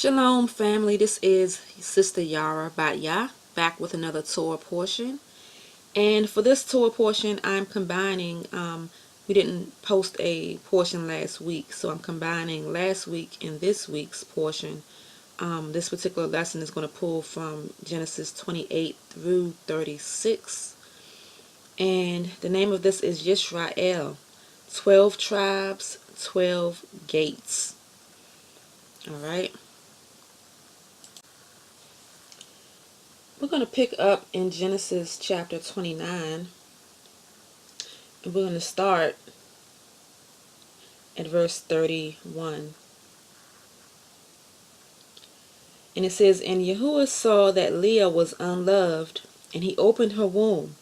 Shalom family, this is Sister Yara Batya back with another Torah portion. And for this Torah portion I'm combining, we didn't post a portion last week, so I'm combining last week and this week's portion. This particular lesson is going to pull from Genesis 28 through 36. And the name of this is Yisra'el, 12 tribes, 12 gates. Alright. We're going to pick up in Genesis chapter 29, and we're going to start at verse 31. And it says, "And Yahuwah saw that Leah was unloved, and he opened her womb,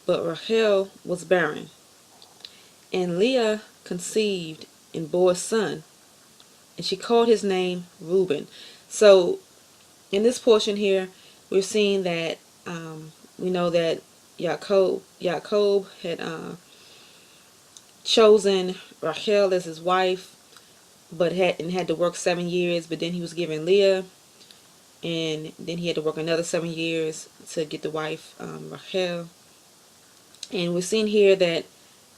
but Rachel was barren. And Leah conceived and bore a son, and she called his name Reuben." So in this portion here, we're seeing that we know that Jacob had chosen Rachel as his wife, but had to work 7 years. But then he was given Leah, and then he had to work another 7 years to get the wife Rachel. And we're seeing here that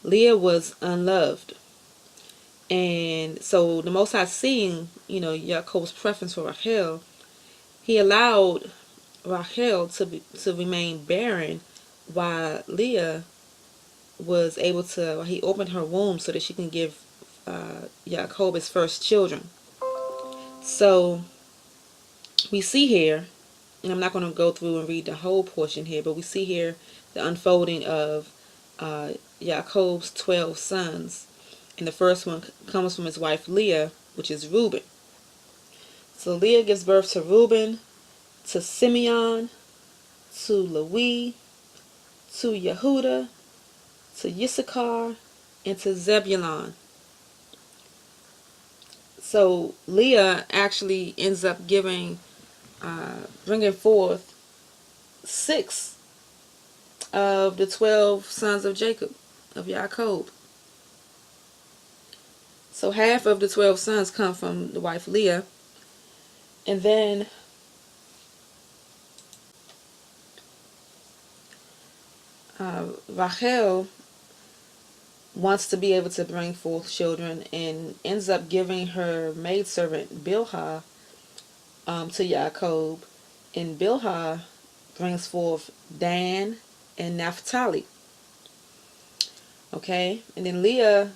Leah was unloved, and so the Most High, seeing Jacob's preference for Rachel, he allowed Rachel to remain barren while Leah was able to, he opened her womb so that she can give Jacob his first children. So we see here, and I'm not going to go through and read the whole portion here, but we see here the unfolding of Jacob's 12 sons, and the first one comes from his wife Leah, which is Reuben. So Leah gives birth to Reuben, to Simeon, to Levi, to Yehuda, to Issachar, and to Zebulon. So Leah actually ends up bringing forth 6 of the 12 sons of Jacob, of Jacob. So half of the 12 sons come from the wife Leah, and then Rachel wants to be able to bring forth children and ends up giving her maidservant Bilhah to Jacob, and Bilhah brings forth Dan and Naphtali. Okay, and then Leah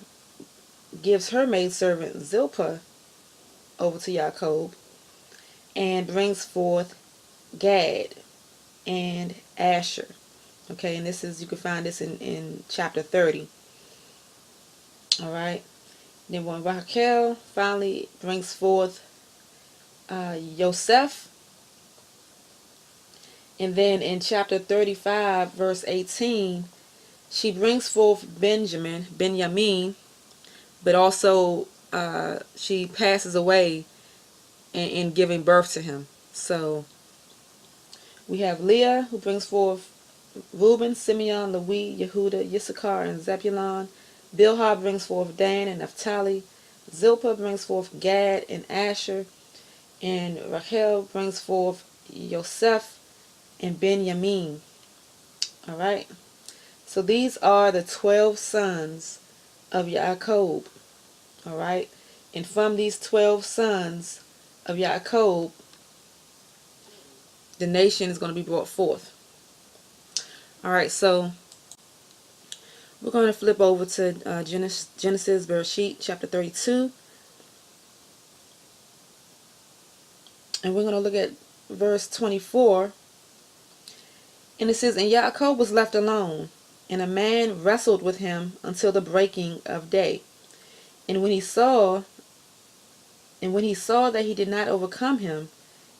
gives her maidservant Zilpah over to Jacob and brings forth Gad and Asher. Okay, and this is, you can find this in chapter 30. Alright, then when Rachel finally brings forth Yosef, and then in chapter 35 verse 18 she brings forth Benjamin, but also she passes away in giving birth to him. So we have Leah, who brings forth Reuben, Simeon, Levi, Yehuda, Issachar, and Zebulon. Bilhah brings forth Dan and Naphtali. Zilpah brings forth Gad and Asher. And Rachel brings forth Yosef and Benjamin. Alright. So these are the 12 sons of Jacob. Alright. And from these 12 sons of Jacob, the nation is going to be brought forth. Alright, so we're going to flip over to Genesis Bereshit chapter 32. And we're going to look at verse 24. And it says, "And Jacob was left alone, and a man wrestled with him until the breaking of day. And when he saw that he did not overcome him,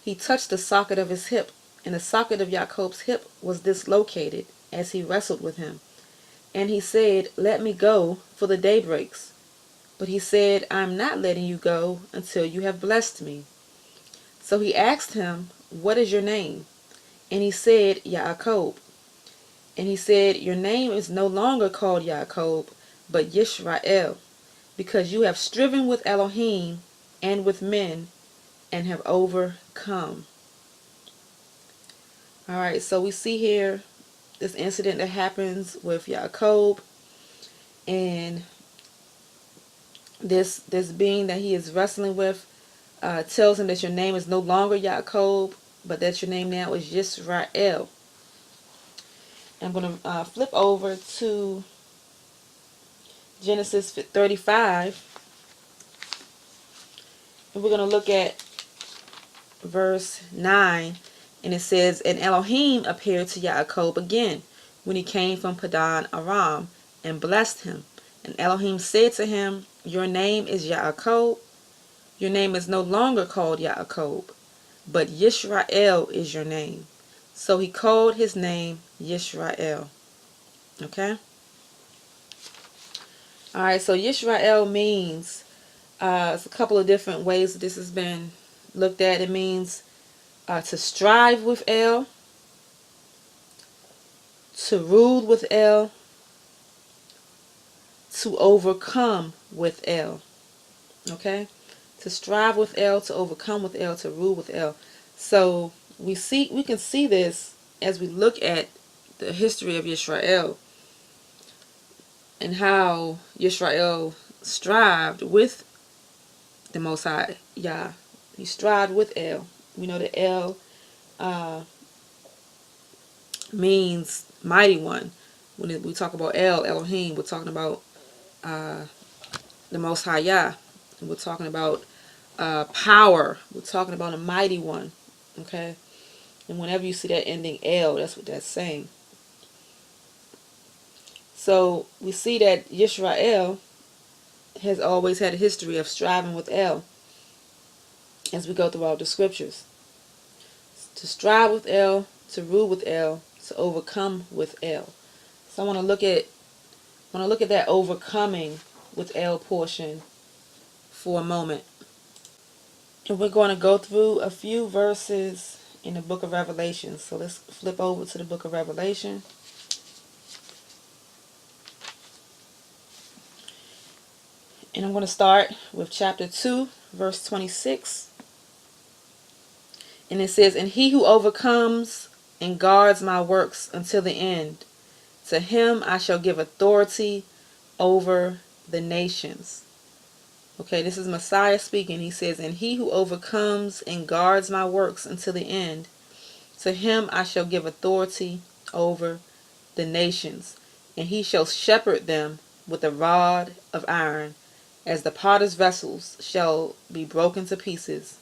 he touched the socket of his hip, and the socket of Jacob's hip was dislocated as he wrestled with him. And he said, 'Let me go, for the day breaks.' But he said, 'I am not letting you go until you have blessed me.' So he asked him, 'What is your name?' And he said, 'Jacob.' And he said, 'Your name is no longer called Jacob, but Yisra'el, because you have striven with Elohim and with men, and have overcome. Alright, so we see here this incident that happens with Yaakov, and this being that he is wrestling with tells him that your name is no longer Yaakov, but that your name now is Yisra'el. I'm going to flip over to Genesis 35, and we're going to look at verse 9, and it says, and Elohim appeared to Yaakov again when he came from Padan Aram, and blessed him. And Elohim said to him, your name is Yaakov. Your name is no longer called Yaakov, but Yisra'el is your name. So he called his name Yisra'el. Okay? Alright, so Yisra'el means, it's a couple of different ways that this has been looked at. It means to strive with El, to rule with El, to overcome with El. Okay? To strive with El, to overcome with El, to rule with El. So we can see this as we look at the history of Yisrael and how Yisrael strived with the Most High Yah. He strived with El. We know that El means mighty one. When we talk about El, Elohim, we're talking about the Most High Yah. And we're talking about power. We're talking about a mighty one. Okay? And whenever you see that ending El, that's what that's saying. So we see that Yisrael has always had a history of striving with El as we go throughout the scriptures. To strive with El, to rule with El, to overcome with El. So I want to look at that overcoming with El portion for a moment. And we're going to go through a few verses in the book of Revelation. So let's flip over to the book of Revelation. And I'm going to start with chapter 2, verse 26. And it says, and he who overcomes and guards my works until the end, to him I shall give authority over the nations. Okay, this is Messiah speaking. He says, and he who overcomes and guards my works until the end, to him I shall give authority over the nations. And he shall shepherd them with a rod of iron, as the potter's vessels shall be broken to pieces,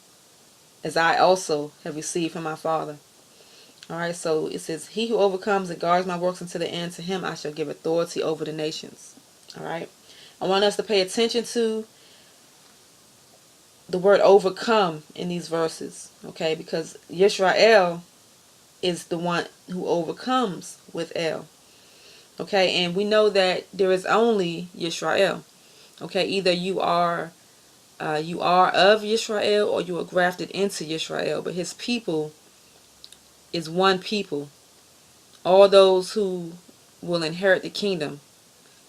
as I also have received from my Father. Alright, so it says, he who overcomes and guards my works until the end, to him I shall give authority over the nations. Alright, I want us to pay attention to the word overcome in these verses. Okay, because Yisrael is the one who overcomes with El. Okay, and we know that there is only Yisrael. Okay, either you are of Yisrael or you are grafted into Yisrael, but his people is one people. All those who will inherit the kingdom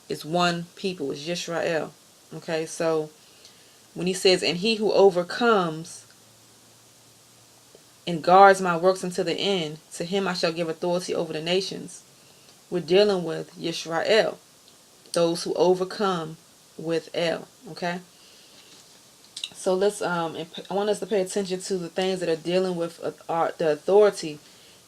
is one people, is Yisrael. Okay, so when he says, and he who overcomes and guards my works until the end, to him I shall give authority over the nations, we're dealing with Yisrael, those who overcome with El. Okay, so let's I want us to pay attention to the things that are dealing with the authority,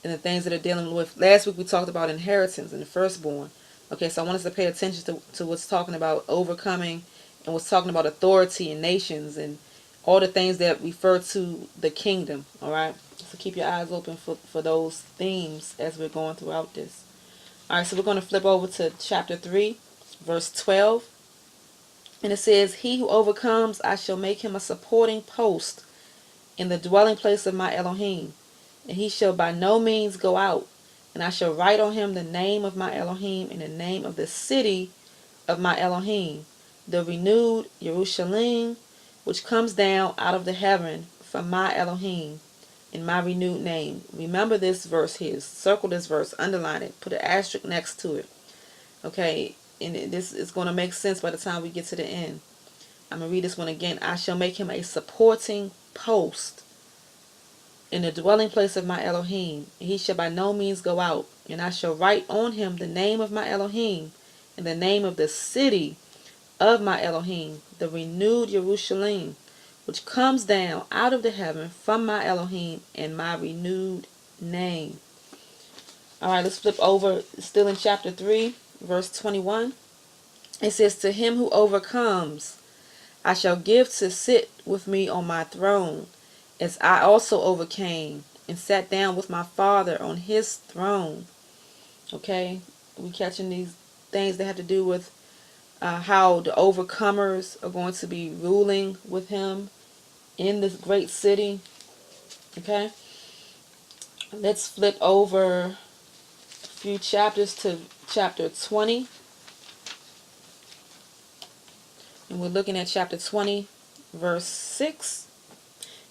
and the things that are dealing with. Last week we talked about inheritance and the firstborn. Okay, so I want us to pay attention to what's talking about overcoming, and what's talking about authority and nations and all the things that refer to the kingdom. Alright, so keep your eyes open for those themes as we're going throughout this. Alright, so we're going to flip over to chapter 3, verse 12. And it says, he who overcomes, I shall make him a supporting post in the dwelling place of my Elohim, and he shall by no means go out. And I shall write on him the name of my Elohim and the name of the city of my Elohim, the renewed Jerusalem, which comes down out of the heaven from my Elohim, in my renewed name. Remember this verse here. Circle this verse. Underline it. Put an asterisk next to it. Okay, and this is going to make sense by the time we get to the end. I'm going to read this one again. I shall make him a supporting post in the dwelling place of my Elohim, and he shall by no means go out. And I shall write on him the name of my Elohim, and the name of the city of my Elohim, the renewed Jerusalem, which comes down out of the heaven from my Elohim, and my renewed name. Alright, let's flip over, still in chapter 3, verse 21. It says, to him who overcomes, I shall give to sit with me on my throne, as I also overcame, and sat down with my Father on his throne. Okay, we catching these things that have to do with how the overcomers are going to be ruling with him in this great city. Okay, let's flip over a few chapters to chapter 20. And we're looking at chapter 20, verse 6.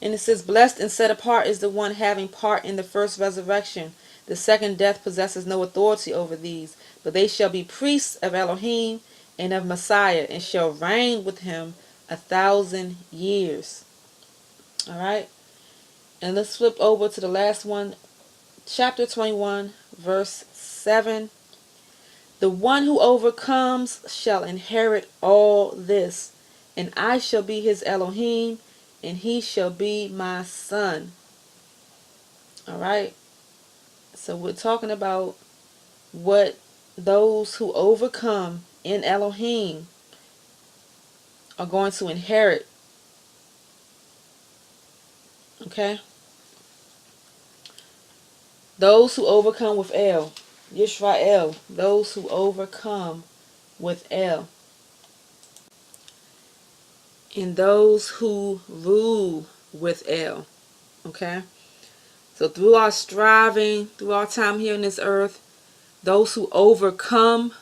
And it says, blessed and set apart is the one having part in the first resurrection. The second death possesses no authority over these, but they shall be priests of Elohim and of Messiah, and shall reign with him 1,000 years. Alright? And let's flip over to the last one. Chapter 21, verse 7. The one who overcomes shall inherit all this, and I shall be his Elohim, and he shall be my son. Alright? So we're talking about what those who overcome in Elohim are going to inherit. Okay? Those who overcome with El. Yisra'el. Those who overcome with El. And those who rule with El. Okay? So through our striving, through our time here on this earth, those who overcome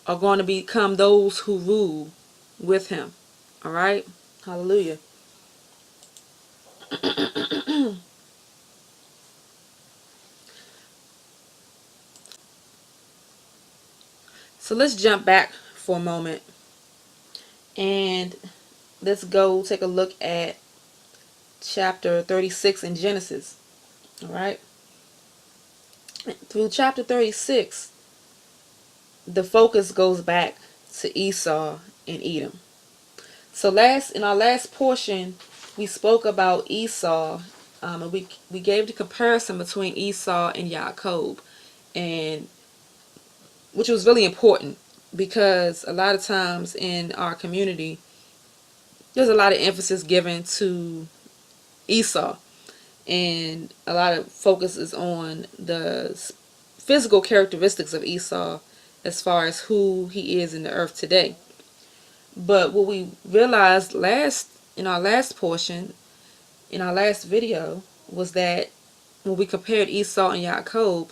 are going to become those who rule with him. Alright? Hallelujah. So let's jump back for a moment. And let's go take a look at chapter 36 in Genesis. Alright? Through chapter 36, the focus goes back to Esau and Edom. So in our last portion, we spoke about Esau, and we gave the comparison between Esau and Jacob, and which was really important, because a lot of times in our community, there's a lot of emphasis given to Esau, and a lot of focus is on the physical characteristics of Esau as far as who he is in the earth today. But what we realized in our last portion, in our last video, was that when we compared Esau and Jacob,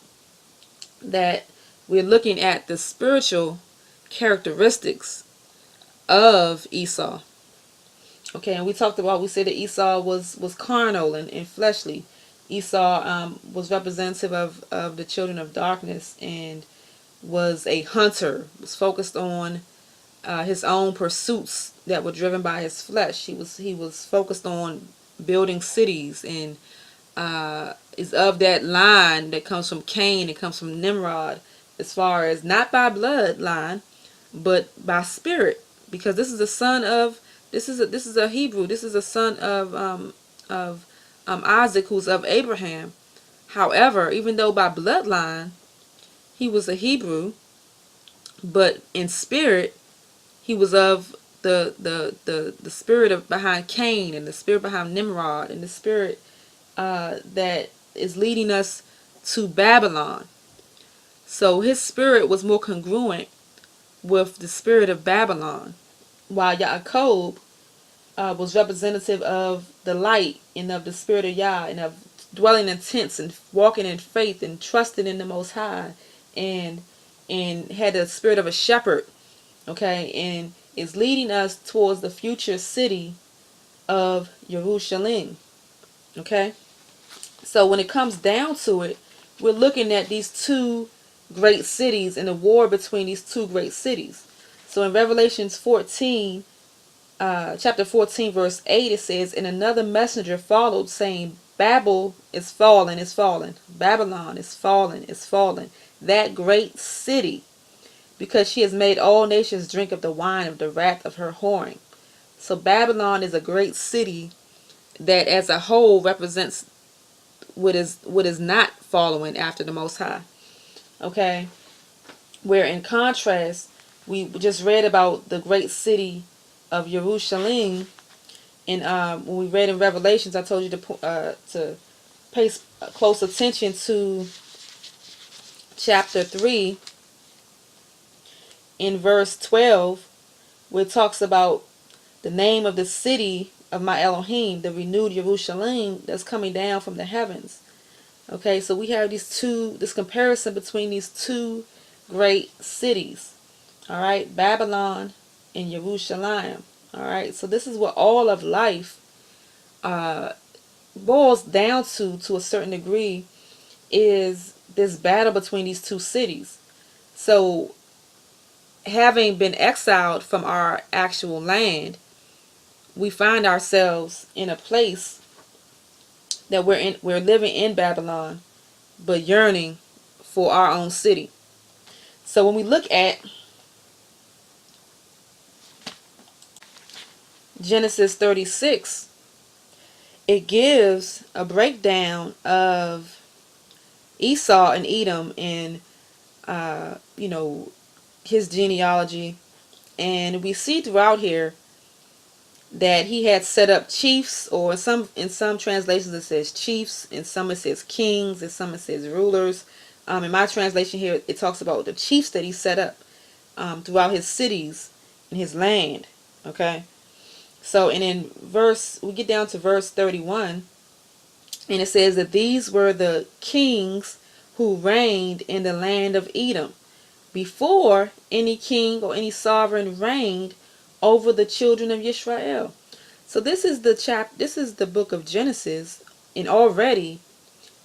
that we're looking at the spiritual characteristics of Esau. Okay, and we said that Esau was carnal and fleshly. Esau was representative of the children of darkness, and was a hunter, was focused on his own pursuits that were driven by his flesh. He was focused on building cities, and is of that line that comes from Cain, it comes from Nimrod, as far as not by bloodline, but by spirit, because this is a Hebrew, this is a son of Isaac, who's of Abraham. However, even though by bloodline he was a Hebrew, but in spirit he was of the spirit behind Cain, and the spirit behind Nimrod, and the spirit that is leading us to Babylon. So his spirit was more congruent with the spirit of Babylon, while Jacob was representative of the light and of the spirit of Yah, and of dwelling in tents and walking in faith and trusting in the Most High, and had the spirit of a shepherd. Okay, and is leading us towards the future city of Jerusalem. Okay, so when it comes down to it, we're looking at these two great cities and the war between these two great cities. So in Revelations 14, chapter 14, verse 8, it says, and another messenger followed, saying, Babel is fallen, is fallen. Babylon is fallen, is fallen. That great city, because she has made all nations drink of the wine of the wrath of her whoring. So Babylon is a great city that as a whole represents what is not following after the Most High. Okay? Where in contrast, we just read about the great city of Jerusalem. And when we read in Revelations, I told you to pay close attention to chapter 3 in verse 12, where it talks about the name of the city of my Elohim, the renewed Jerusalem that's coming down from the heavens. Okay, so we have this comparison between these two great cities. All right, Babylon and Jerusalem. All right, so this is what all of life boils down to a certain degree, is this battle between these two cities. So having been exiled from our actual land, we find ourselves in a place that we're living in Babylon, but yearning for our own city. So when we look at Genesis 36, it gives a breakdown of Esau and Edom and his genealogy, and we see throughout here that he had set up chiefs, or in some translations it says chiefs, in some it says kings, in some it says rulers. In my translation here, it talks about the chiefs that he set up throughout his cities and his land. Okay, so and we get down to verse 31, and it says that these were the kings who reigned in the land of Edom, before any king or any sovereign reigned over the children of Yisra'el. So this is the book of Genesis, and already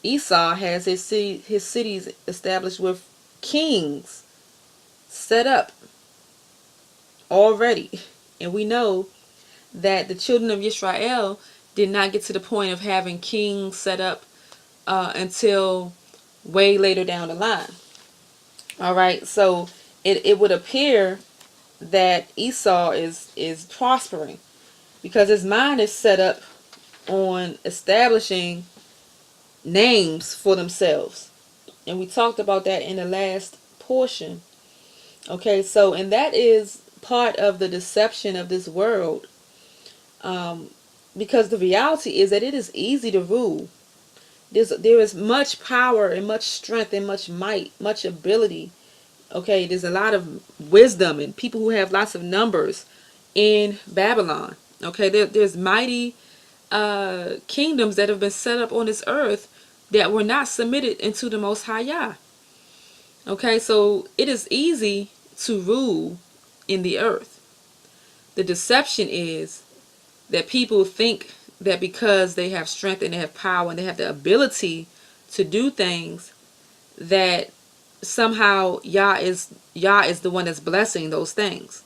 Esau has his cities established with kings set up already. And we know that the children of Yisrael did not get to the point of having kings set up until way later down the line. All right, so it would appear that Esau is prospering, because his mind is set up on establishing names for themselves. And we talked about that in the last portion. Okay, so, and that is part of the deception of this world, because the reality is that it is easy to rule. There is much power and much strength and much might, much ability. Okay, there's a lot of wisdom and people who have lots of numbers in Babylon. Okay, there's mighty kingdoms that have been set up on this earth that were not submitted into the Most High Yah. Okay, so it is easy to rule in the earth. The deception is that people think that because they have strength and they have power and they have the ability to do things, that somehow Yah is the one that's blessing those things,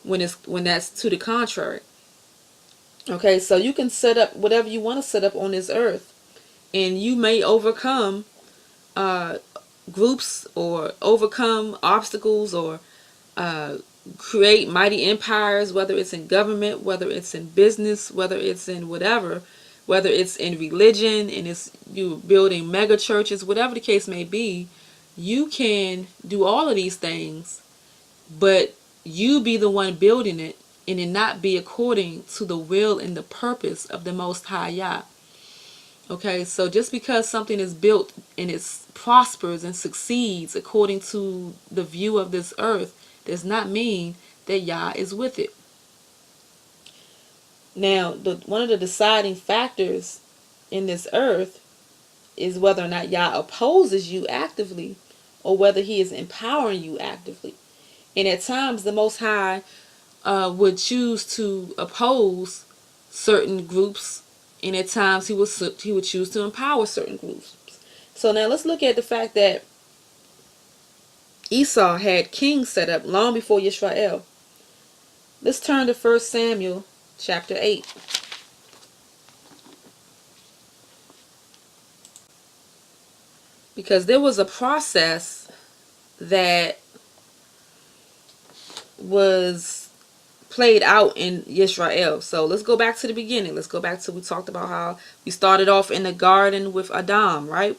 when that's to the contrary. Okay, so you can set up whatever you want to set up on this earth, and you may overcome groups, or overcome obstacles, or create mighty empires, whether it's in government, whether it's in business, whether it's in whatever, whether it's in religion and it's you building mega churches, whatever the case may be. You can do all of these things, but you be the one building it, and it not be according to the will and the purpose of the Most High Yah. Okay, so just because something is built and it prospers and succeeds according to the view of this earth, does not mean that Yah is with it. Now, one of the deciding factors in this earth is whether or not Yah opposes you actively, or whether he is empowering you actively. And at times the Most High would choose to oppose certain groups, and at times he would choose to empower certain groups. So now let's look at the fact that Esau had kings set up long before Yisra'el. Let's turn to 1 Samuel chapter 8. because there was a process that was played out in Yisra'el. So let's go back to the beginning. Let's go back to, we talked about how we started off in the garden with Adam, right?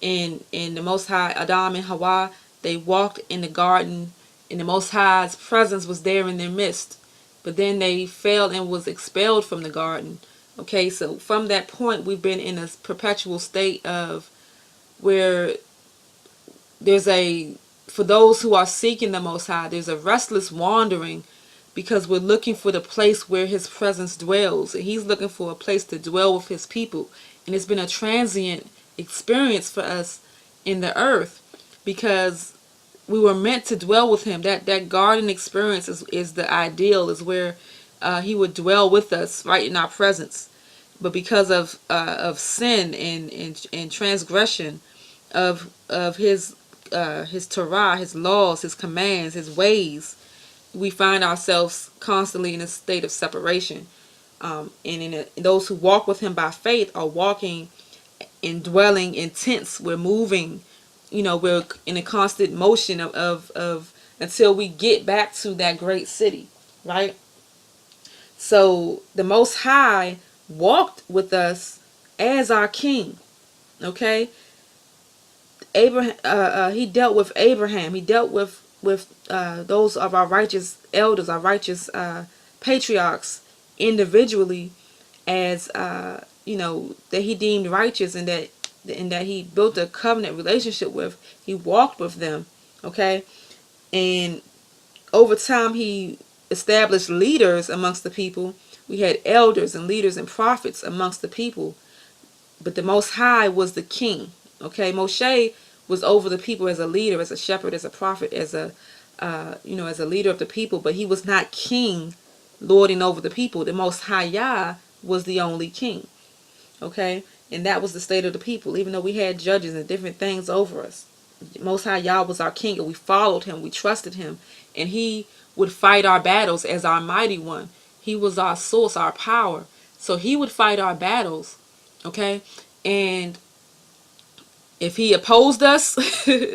And the Most High, Adam and Hawa, they walked in the garden, and the Most High's presence was there in their midst. But then they fell and was expelled from the garden. Okay, so from that point, we've been in a perpetual state of where there's a, for those who are seeking the Most High, there's a restless wandering, because we're looking for the place where his presence dwells, and he's looking for a place to dwell with his people. And it's been a transient experience for us in the earth, because we were meant to dwell with him. That garden experience is the ideal, is where he would dwell with us right in our presence. But because of sin and transgression of his Torah, his laws, his commands, his ways, we find ourselves constantly in a state of separation. And those who walk with him by faith are walking and dwelling in tents. We're moving, we're in a constant motion of until we get back to that great city, right? So the Most High walked with us as our king. Okay, Abraham. He dealt with Abraham. He dealt with those of our righteous elders, our righteous patriarchs, individually, as that he deemed righteous, and that he built a covenant relationship with. He walked with them. Okay, and over time he established leaders amongst the people. We had elders and leaders and prophets amongst the people, but the Most High was the king. Okay, Moshe was over the people as a leader, as a shepherd, as a prophet, as a as a leader of the people, but he was not king, lording over the people. The Most High Yah was the only king. Okay, and that was the state of the people. Even though we had judges and different things over us, Most High Yah was our king, and we followed him, we trusted him, and he would fight our battles as our mighty one. He was our source, our power. So he would fight our battles. Okay, and if he opposed us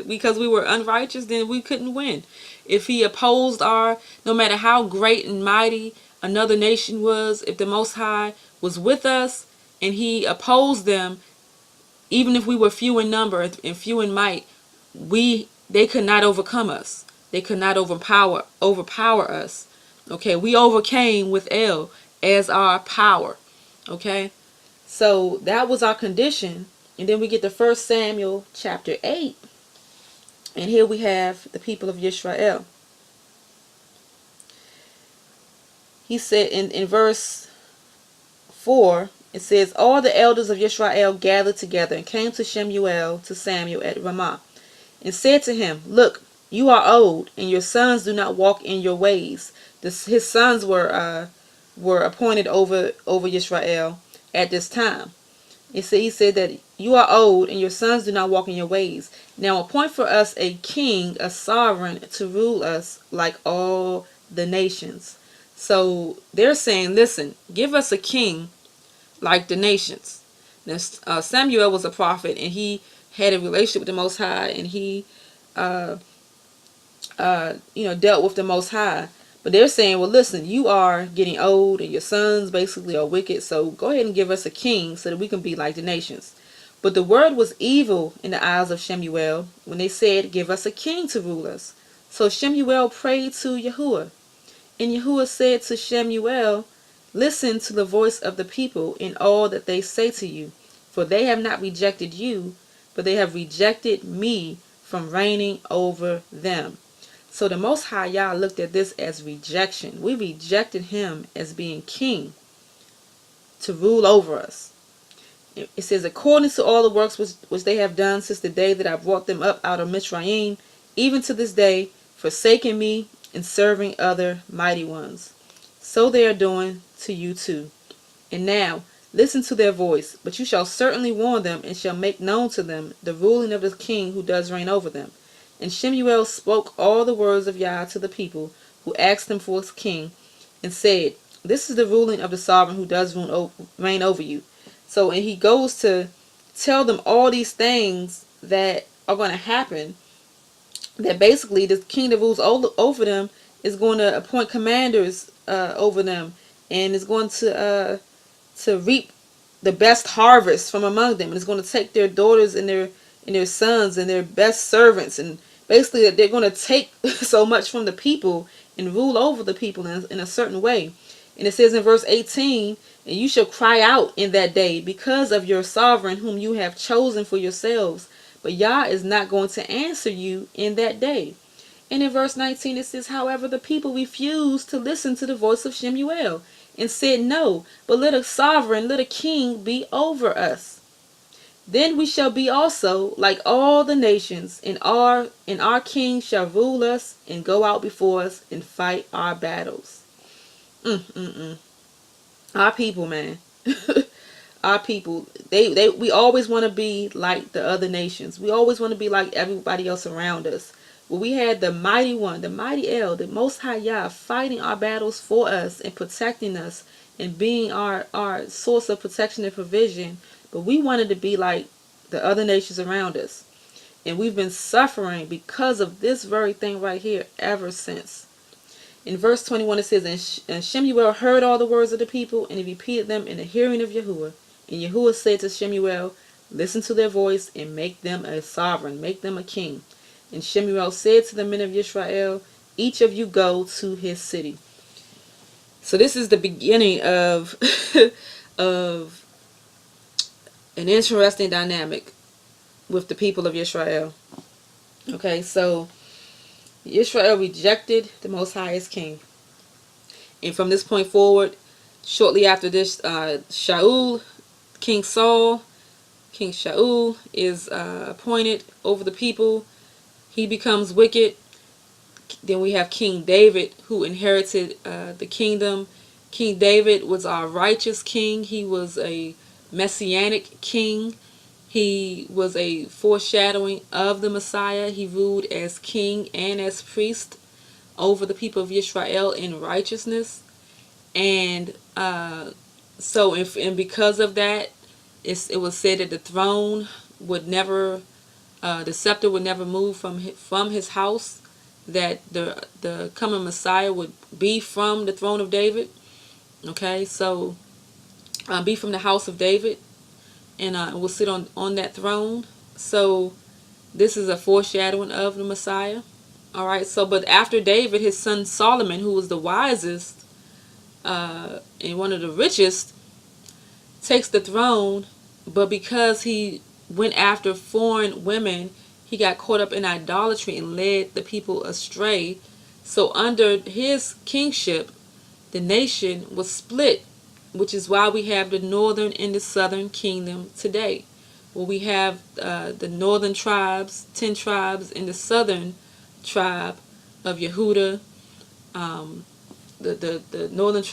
because we were unrighteous, then we couldn't win. If he opposed no matter how great and mighty another nation was, if the Most High was with us and he opposed them, even if we were few in number and few in might, they could not overcome us. They could not overpower us. Okay, we overcame with El as our power. Okay, so that was our condition. And then we get to 1 Samuel chapter 8. And here we have the people of Yisra'el. He said in verse 4, it says, all the elders of Yisra'el gathered together and came to Samuel at Ramah, and said to him, look, you are old, and your sons do not walk in your ways. His sons were appointed over Yisra'el at this time. He said that you are old and your sons do not walk in your ways. Now appoint for us a king, a sovereign, to rule us like all the nations. So they're saying, listen, give us a king like the nations. Now, Samuel was a prophet, and he had a relationship with the Most High, and he dealt with the Most High. But they're saying, well, listen, you are getting old and your sons basically are wicked, so go ahead and give us a king so that we can be like the nations. But the word was evil in the eyes of Shemuel when they said, give us a king to rule us. So Shemuel prayed to Yahuwah. And Yahuwah said to Shemuel, listen to the voice of the people in all that they say to you, for they have not rejected you, but they have rejected me from reigning over them. So the Most High Yah looked at this as rejection. We rejected him as being king to rule over us. It says, according to all the works which they have done since the day that I brought them up out of Mitzrayim, even to this day, forsaking me and serving other mighty ones. So they are doing to you too. And now, listen to their voice, but you shall certainly warn them and shall make known to them the ruling of the king who does reign over them. And Shemuel spoke all the words of Yah to the people who asked him for a king, and said, this is the ruling of the sovereign who does reign over you. So, and he goes to tell them all these things that are going to happen, that basically the king that rules over them is going to appoint commanders over them, and is going to reap the best harvest from among them, and it's going to take their daughters and their sons and their best servants, and basically they're going to take so much from the people and rule over the people in a certain way. And it says in verse 18, and you shall cry out in that day because of your sovereign whom you have chosen for yourselves, but Yah is not going to answer you in that day. And in verse 19 it says, however, the people refused to listen to the voice of Shemuel and said, no, but let a sovereign, let a king be over us. Then we shall be also like all the nations, and our king shall rule us and go out before us and fight our battles. Our people, man. Our people, we always want to be like the other nations. We always want to be like everybody else around us. But we had the mighty one, the mighty El, the most high Yah, fighting our battles for us and protecting us and being our source of protection and provision. But we wanted to be like the other nations around us. And we've been suffering because of this very thing right here ever since. In verse 21 it says, and Shemuel heard all the words of the people, and he repeated them in the hearing of Yahuwah. And Yahuwah said to Shemuel, listen to their voice and make them a sovereign, make them a king. And Shemuel said to the men of Yisra'el, each of you go to his city. So this is the beginning of of an interesting dynamic with the people of Yisra'el. Okay, so Yisra'el rejected the Most High as king. And from this point forward, shortly after this, Shaul, King Shaul is appointed over the people. He becomes wicked. Then we have King David, who inherited the kingdom. King David was our righteous king. He was a messianic king. He was a foreshadowing of the Messiah. He ruled as king and as priest over the people of Yisrael in righteousness. And and because of that, it was said that the throne would never, the scepter would never move from his house, that the coming Messiah would be from the throne of David. Okay, so be from the house of David, and will sit on that throne. So this is a foreshadowing of the Messiah. All right, so but after David, his son Solomon, who was the wisest and one of the richest, takes the throne, but because he went after foreign women, he got caught up in idolatry and led the people astray. So under his kingship, the nation was split, which is why we have the northern and the southern kingdom today. Well, we have the northern tribes, 10 tribes, and the southern tribe of Yehuda, the northern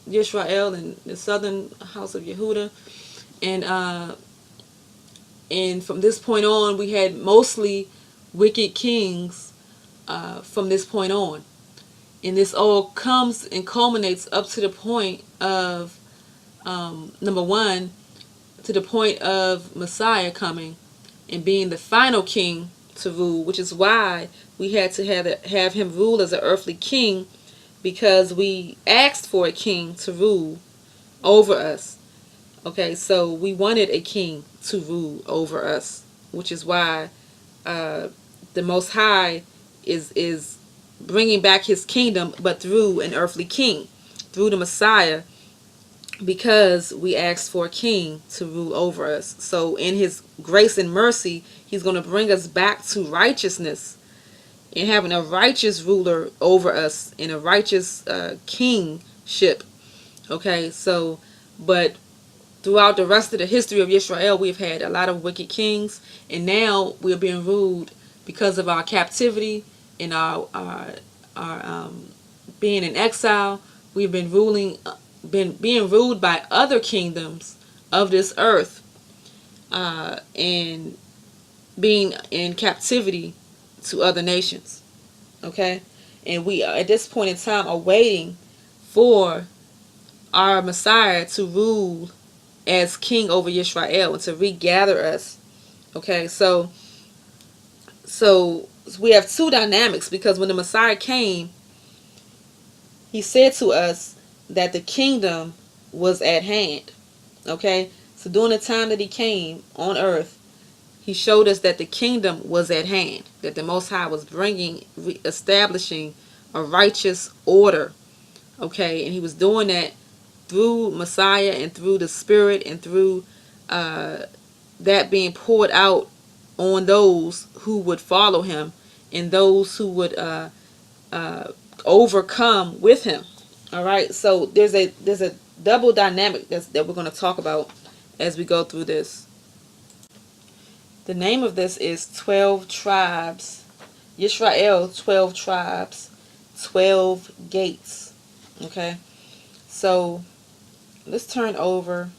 Yisrael, and the southern house of Yehuda, and from this point on, we had mostly wicked kings from this point on. And this all comes and culminates up to the point of, number one, to the point of Messiah coming and being the final king to rule, which is why we had to have him rule as an earthly king, because we asked for a king to rule over us. Okay, so we wanted a king to rule over us, which is why the Most High is bringing back his kingdom, but through an earthly king, through the Messiah, because we asked for a king to rule over us. So in his grace and mercy, he's going to bring us back to righteousness and having a righteous ruler over us in a righteous kingship. Okay, so but throughout the rest of the history of Yisrael, we've had a lot of wicked kings, and now we're being ruled because of our captivity and our being in exile. We've been being ruled by other kingdoms of this earth, and being in captivity to other nations. Okay, and we are at this point in time are waiting for our Messiah to rule as king over Yisrael and to regather us. Okay, so we have two dynamics, because when the Messiah came, he said to us that the kingdom was at hand. Okay, so during the time that he came on earth, he showed us that the kingdom was at hand, that the Most High was establishing a righteous order. Okay, and he was doing that through Messiah and through the Spirit and through that being poured out on those who would follow him and those who would overcome with him. All right, so there's a double dynamic that we're going to talk about as we go through this. The name of this is 12 tribes. Yisra'el, 12 tribes, 12 gates. Okay, so let's turn over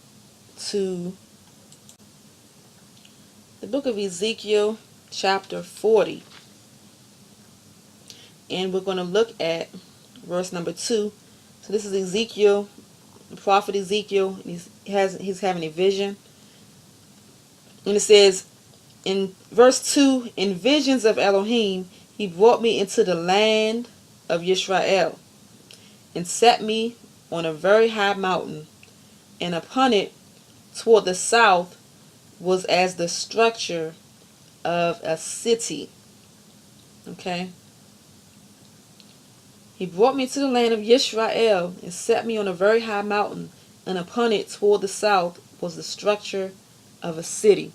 to the book of Ezekiel, chapter 40. And we're going to look at verse number 2. So this is Ezekiel, the prophet Ezekiel. He's having a vision. And it says in verse 2, in visions of Elohim, he brought me into the land of Yisra'el and set me on a very high mountain, and upon it toward the south was as the structure of a city. Okay. He brought me to the land of Yisra'el and set me on a very high mountain, and upon it toward the south was the structure of a city.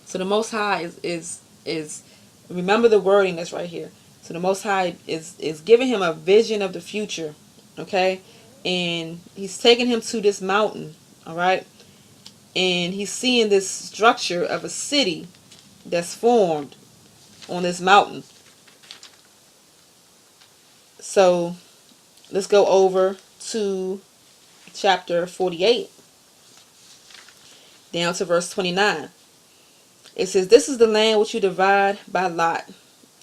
So the Most High is remember the wording that's right here. So the Most High is giving him a vision of the future, okay? And he's taking him to this mountain, all right? And he's seeing this structure of a city that's formed on this mountain. So let's go over to chapter 48, down to verse 29. It says, this is the land which you divide by lot.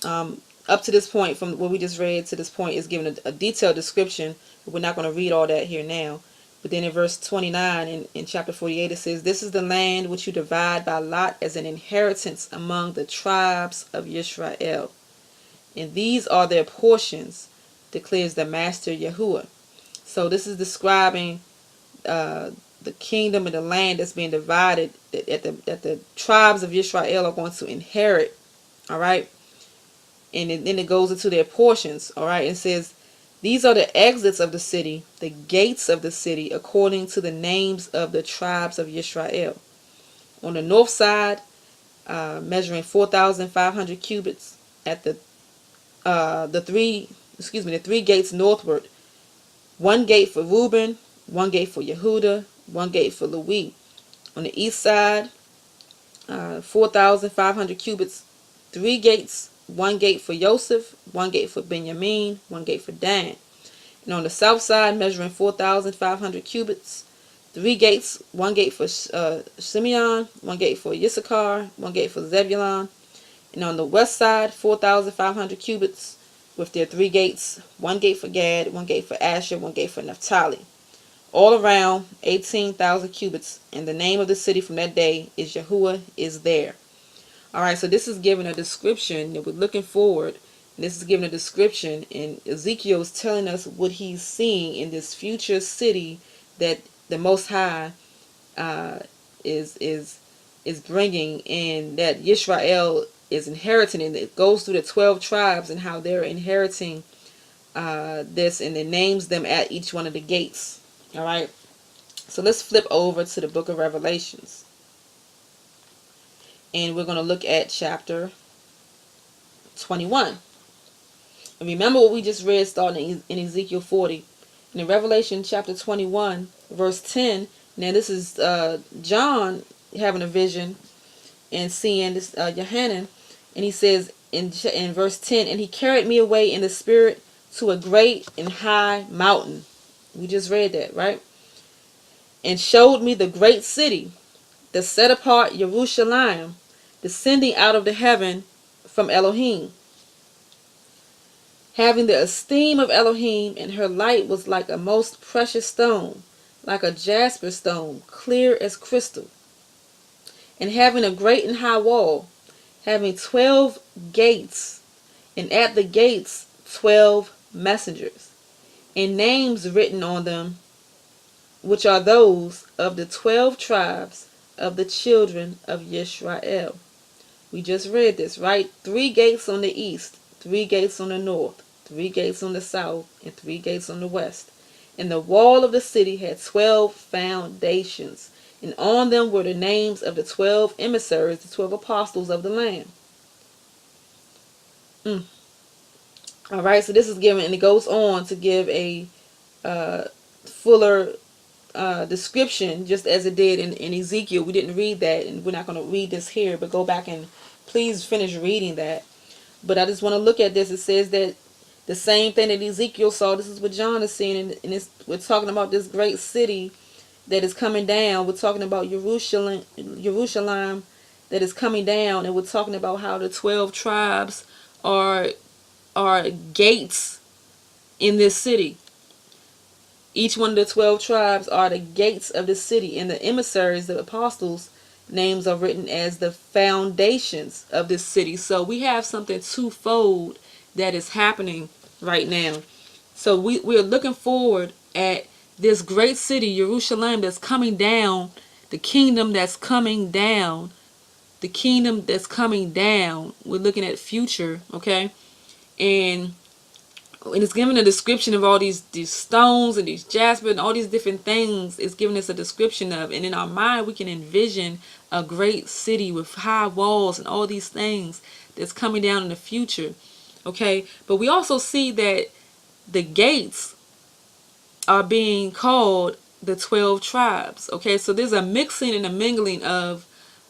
Up to this point, from what we just read to this point, is given a detailed description. But we're not going to read all that here now. But then in verse 29 in chapter 48, it says, this is the land which you divide by lot as an inheritance among the tribes of Yisrael. And these are their portions, declares the Master Yahuwah. So this is describing the kingdom and the land that's being divided, that the tribes of Yisrael are going to inherit. All right. And then it goes into their portions. All right. It says, these are the exits of the city, the gates of the city, according to the names of the tribes of Yisrael. On the north side, measuring 4,500 cubits at the three gates northward. One gate for Reuben, one gate for Yehuda, one gate for Levi. On the east side, 4,500 cubits, 3 gates, one gate for Joseph, one gate for Benjamin, one gate for Dan. And on the south side, measuring 4,500 cubits, 3 gates, one gate for Simeon, one gate for Issachar, one gate for Zebulun. And on the west side, 4,500 cubits with their 3 gates, one gate for Gad, one gate for Asher, one gate for Naphtali. All around 18,000 cubits, and the name of the city from that day is Yahuwah is there. Alright, so this is given a description that we're looking forward. This is given a description, and Ezekiel is telling us what he's seeing in this future city that the Most High is bringing, and that Yisrael is inheriting, and it goes through the 12 tribes and how they're inheriting this, and it names them at each one of the gates. All right, so let's flip over to the book of Revelations, and we're going to look at chapter 21. And remember what we just read starting in Ezekiel 40. And in Revelation chapter 21, verse 10, now this is John having a vision and seeing this Yohanan, and he says in verse 10, and he carried me away in the spirit to a great and high mountain. We just read that, right? And showed me the great city, the set apart Jerusalem, descending out of the heaven from Elohim, having the esteem of Elohim, and her light was like a most precious stone, like a jasper stone, clear as crystal. and having a great and high wall, having 12 gates, and at the gates 12 messengers, and names written on them, which are those of the 12 tribes of the children of Yisra'el. We just read this, right? 3 gates on the east, 3 gates on the north, 3 gates on the south, and 3 gates on the west. And the wall of the city had 12 foundations, and on them were the names of the 12 emissaries, the 12 apostles of the Lamb. All right, so this is given, and it goes on to give a fuller description, just as it did in Ezekiel. We didn't read that, and we're not going to read this here, but go back and please finish reading that. But I just want to look at this. It says that the same thing that Ezekiel saw, this is what John is seeing, and we're talking about this great city that is coming down. We're talking about Jerusalem that is coming down, and we're talking about how the 12 tribes are gates in this city. Each one of the 12 tribes are the gates of the city, and the emissaries, the apostles, names are written as the foundations of this city. So we have something twofold that is happening right now. So we're looking forward at this great city, Jerusalem, that's coming down, the kingdom that's coming down, the kingdom that's coming down. We're looking at future, okay? And it's giving a description of all these stones and these jasper and all these different things. It's giving us a description of, and in our mind we can envision a great city with high walls and all these things that's coming down in the future, okay? But we also see that the gates are being called the 12 tribes, okay? So there's a mixing and a mingling of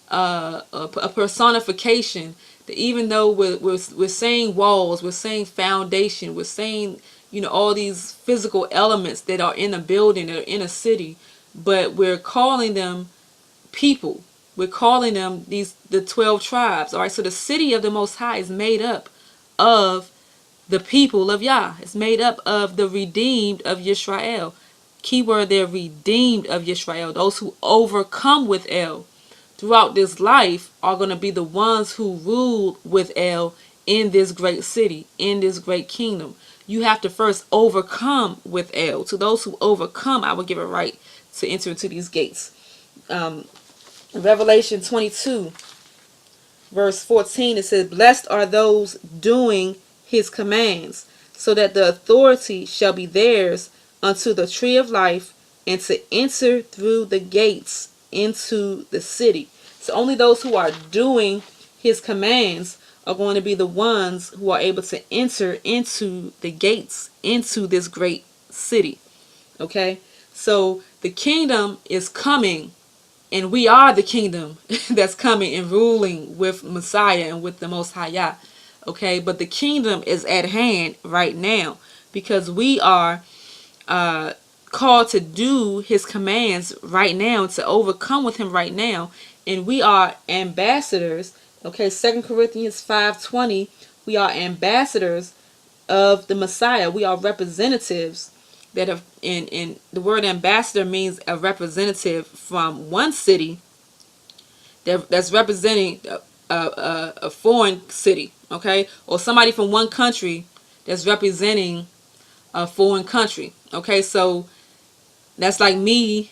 a personification, that even though we're saying walls, we're saying foundation, we're saying, you know, all these physical elements that are in a building, that are in a city, but we're calling them people. We're calling them the 12 tribes. All right, so the city of the Most High is made up of the people of Yah. It's made up of the redeemed of Yisra'el. Keyword there, redeemed of Yisra'el. Those who overcome with El throughout this life are going to be the ones who rule with El in this great city, in this great kingdom. You have to first overcome with El. To those who overcome, I will give a right to enter into these gates. Revelation 22, verse 14, it says, "Blessed are those doing his commands, so that the authority shall be theirs unto the tree of life, and to enter through the gates into the city." So only those who are doing his commands are going to be the ones who are able to enter into the gates, into this great city. Okay? So the kingdom is coming, and we are the kingdom that's coming and ruling with Messiah and with the Most High Yah. Okay? But the kingdom is at hand right now, because we are called to do his commands right now, to overcome with him right now, and we are ambassadors. Okay, 2 Corinthians 5:20, we are ambassadors of the Messiah. We are representatives that have, in the word ambassador means a representative from one city that's representing a foreign city, okay, or somebody from one country that's representing a foreign country. Okay, so that's like me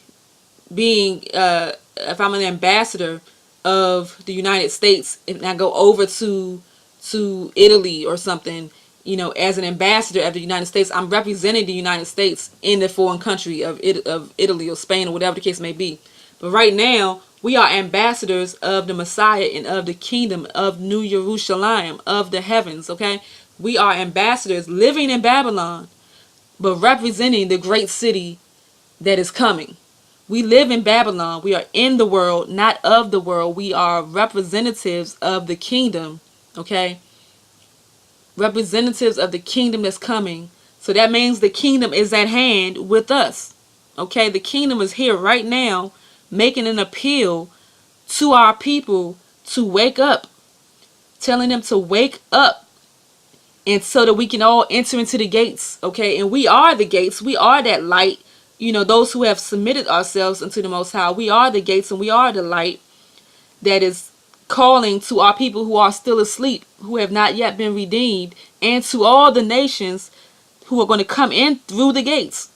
being, if I'm an ambassador of the United States and I go over to Italy or something, you know, as an ambassador of the United States, I'm representing the United States in the foreign country of Italy or Spain or whatever the case may be. But right now, we are ambassadors of the Messiah and of the kingdom of New Jerusalem, of the heavens, okay? We are ambassadors living in Babylon, but representing the great city that is coming. We live in Babylon. We are in the world, not of the world. We are representatives of the kingdom, okay? Representatives of the kingdom that's coming. So that means the kingdom is at hand with us, okay? The kingdom is here right now, making an appeal to our people to wake up, telling them to wake up, and so that we can all enter into the gates, okay? And we are the gates. We are that light. You know, those who have submitted ourselves unto the Most High, we are the gates and we are the light that is calling to our people who are still asleep, who have not yet been redeemed, and to all the nations who are going to come in through the gates.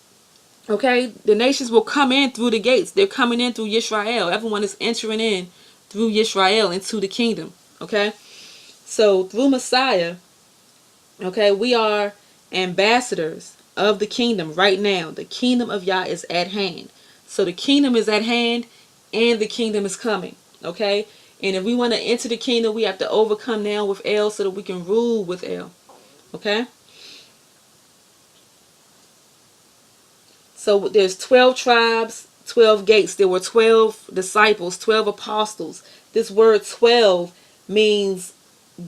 Okay, the nations will come in through the gates. They're coming in through Yisra'el. Everyone is entering in through Yisra'el into the kingdom. Okay, so through Messiah, okay, we are ambassadors of the kingdom right now. The kingdom of Yah is at hand. So the kingdom is at hand and the kingdom is coming. Okay, and if we want to enter the kingdom, we have to overcome now with El so that we can rule with El. Okay. So there's 12 tribes, 12 gates. There were 12 disciples, 12 apostles. This word 12 means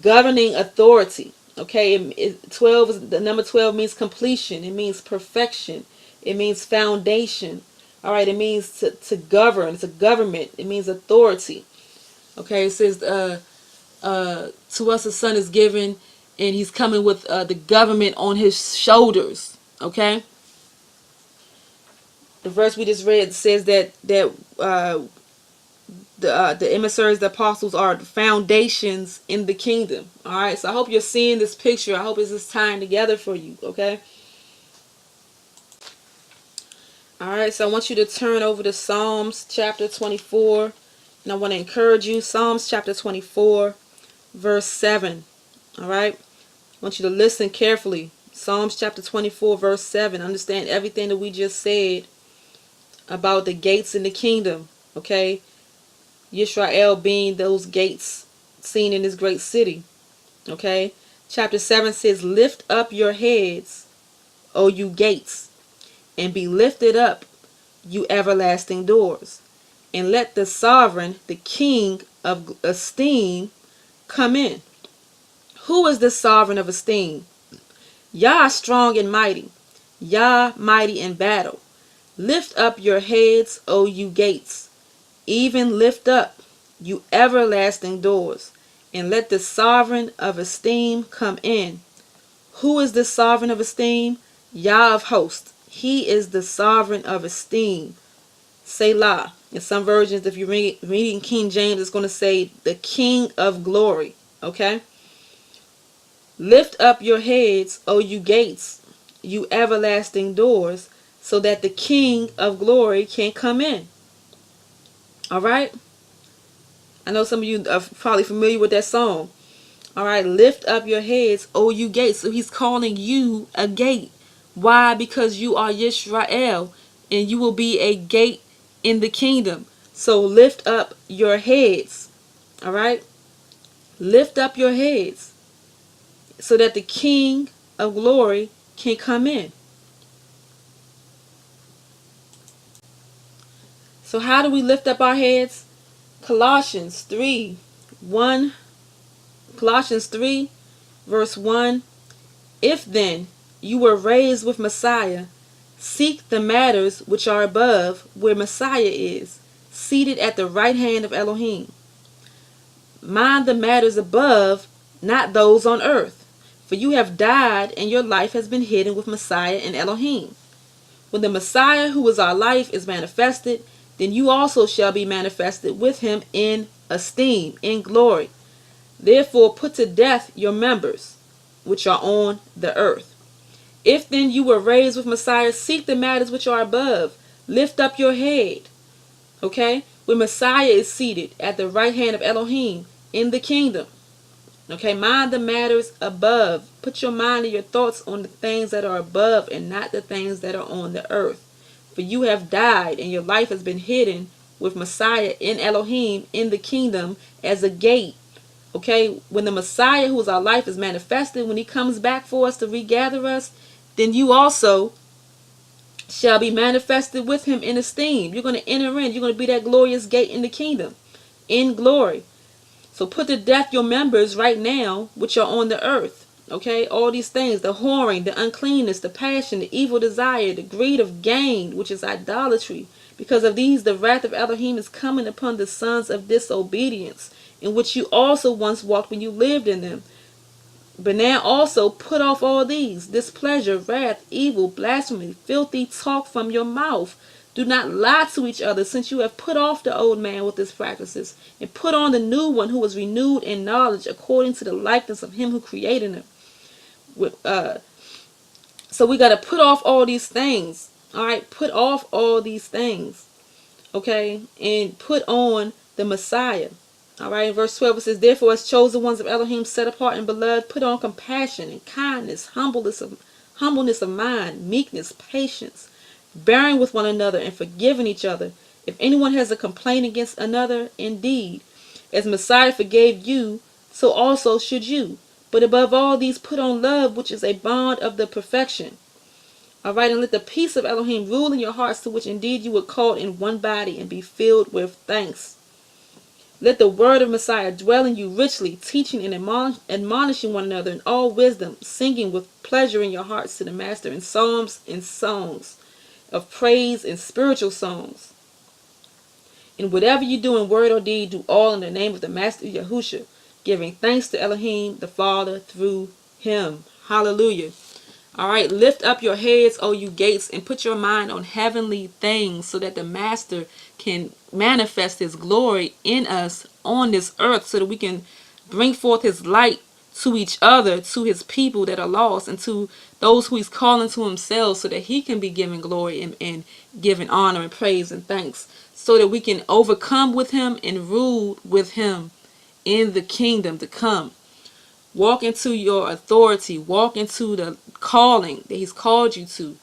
governing authority. Okay, 12 is the number 12 means completion. It means perfection. It means foundation. All right, it means to govern. It's a government. It means authority. Okay, it says to us a son is given, and he's coming with the government on his shoulders. Okay. The verse we just read says that the emissaries, the apostles, are the foundations in the kingdom. All right, so I hope you're seeing this picture. I hope this is tying together for you. Okay. All right, so I want you to turn over to Psalms chapter 24, and I want to encourage you. Psalms chapter 24, verse 7. All right, I want you to listen carefully. Psalms chapter 24, verse 7. Understand everything that we just said about the gates in the kingdom, okay? Yisra'el being those gates seen in this great city, okay? Chapter 7 says, lift up your heads, O you gates, and be lifted up, you everlasting doors, and let the sovereign, the king of esteem, come in. Who is the sovereign of esteem? Yah strong and mighty, Yah mighty in battle. Lift up your heads, O you gates, even lift up, you everlasting doors, and let the sovereign of esteem come in. Who is the sovereign of esteem? Yah of hosts. He is the sovereign of esteem. Selah. In some versions, if you're reading King James, it's going to say the King of glory. Okay? Lift up your heads, O you gates, you everlasting doors, so that the King of glory can come in. All right? I know some of you are probably familiar with that song. All right, lift up your heads, O you gates. So he's calling you a gate. Why? Because you are Yisra'el, and you will be a gate in the kingdom. So lift up your heads. All right? Lift up your heads so that the King of glory can come in. So how do we lift up our heads? Colossians 3, verse 1. If then you were raised with Messiah, seek the matters which are above, where Messiah is, seated at the right hand of Elohim. Mind the matters above, not those on earth. For you have died, and your life has been hidden with Messiah in Elohim. When the Messiah, who is our life, is manifested, then you also shall be manifested with him in esteem, in glory. Therefore put to death your members, which are on the earth. If then you were raised with Messiah, seek the matters which are above. Lift up your head. Okay? Where Messiah is seated at the right hand of Elohim in the kingdom. Okay? Mind the matters above. Put your mind and your thoughts on the things that are above and not the things that are on the earth. For you have died, and your life has been hidden with Messiah in Elohim in the kingdom as a gate. Okay, when the Messiah, who is our life, is manifested, when he comes back for us to regather us, then you also shall be manifested with him in esteem. You're going to enter in. You're going to be that glorious gate in the kingdom, in glory. So put to death your members right now, which are on the earth. Okay, all these things, the whoring, the uncleanness, the passion, the evil desire, the greed of gain, which is idolatry. Because of these, the wrath of Elohim is coming upon the sons of disobedience, in which you also once walked when you lived in them. But now also put off all these, displeasure, wrath, evil, blasphemy, filthy talk from your mouth. Do not lie to each other, since you have put off the old man with his practices, and put on the new one, who was renewed in knowledge according to the likeness of him who created him. So we got to put off all these things. All right, put off all these things. Okay, and put on the Messiah. All right, in verse 12 it says, therefore, as chosen ones of Elohim, set apart and beloved, put on compassion and kindness, humbleness of mind, meekness, patience, bearing with one another and forgiving each other. If anyone has a complaint against another, indeed, as Messiah forgave you, so also should you. But above all these, put on love, which is a bond of the perfection. All right, and let the peace of Elohim rule in your hearts, to which indeed you were called in one body, and be filled with thanks. Let the word of Messiah dwell in you richly, teaching and admonishing one another in all wisdom, singing with pleasure in your hearts to the Master in psalms and songs of praise and spiritual songs. And whatever you do in word or deed, do all in the name of the Master Yahusha, giving thanks to Elohim the Father through him. Hallelujah. All right, lift up your heads, O you gates, and put your mind on heavenly things, so that the Master can manifest his glory in us on this earth, so that we can bring forth his light to each other, to his people that are lost, and to those who he's calling to himself, so that he can be given glory and given honor and praise and thanks, so that we can overcome with him and rule with him in the kingdom to come. Walk into your authority. Walk into the calling that he's called you to.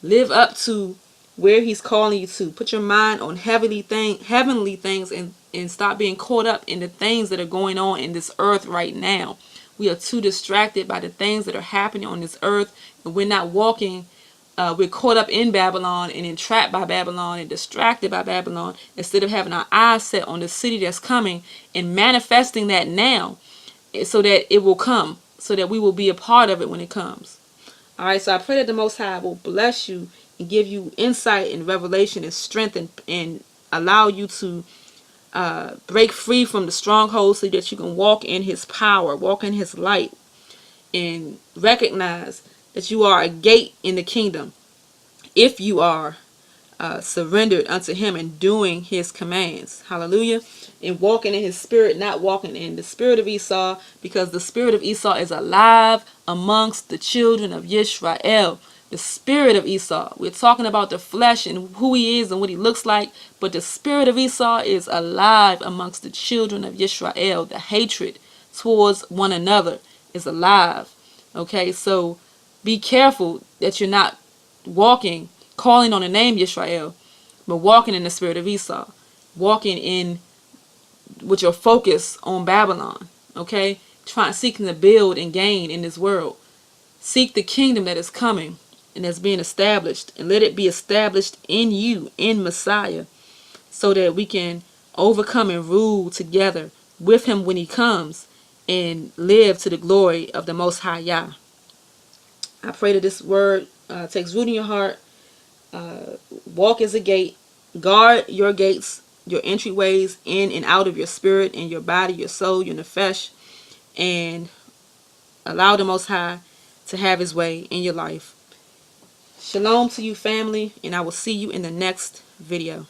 Live up to where he's calling you to. Put your mind on heavenly things, and stop being caught up in the things that are going on in this earth right now. We are too distracted by the things that are happening on this earth, and we're not walking. We're caught up in Babylon and entrapped by Babylon and distracted by Babylon, instead of having our eyes set on the city that's coming and manifesting that now, so that it will come, so that we will be a part of it when it comes. All right, so I pray that the Most High will bless you and give you insight and revelation and strength, and allow you to break free from the strongholds, so that you can walk in his power, walk in his light, and recognize that you are a gate in the kingdom if you are surrendered unto him and doing his commands. Hallelujah. And walking in his spirit, not walking in the spirit of Esau, because the spirit of Esau is alive amongst the children of Yisra'el. The spirit of Esau, we're talking about the flesh and who he is and what he looks like, but the spirit of Esau is alive amongst the children of Yisra'el. The hatred towards one another is alive. Okay, so be careful that you're not walking, calling on the name Yisra'el, but walking in the spirit of Esau, walking in with your focus on Babylon. Okay, seeking to build and gain in this world. Seek the kingdom that is coming and that's being established, and let it be established in you, in Messiah, so that we can overcome and rule together with him when he comes, and live to the glory of the Most High Yah. I pray that this word takes root in your heart. Walk as a gate. Guard your gates, your entryways in and out of your spirit and your body, your soul, your nefesh, and allow the Most High to have his way in your life. Shalom to you, family, and I will see you in the next video.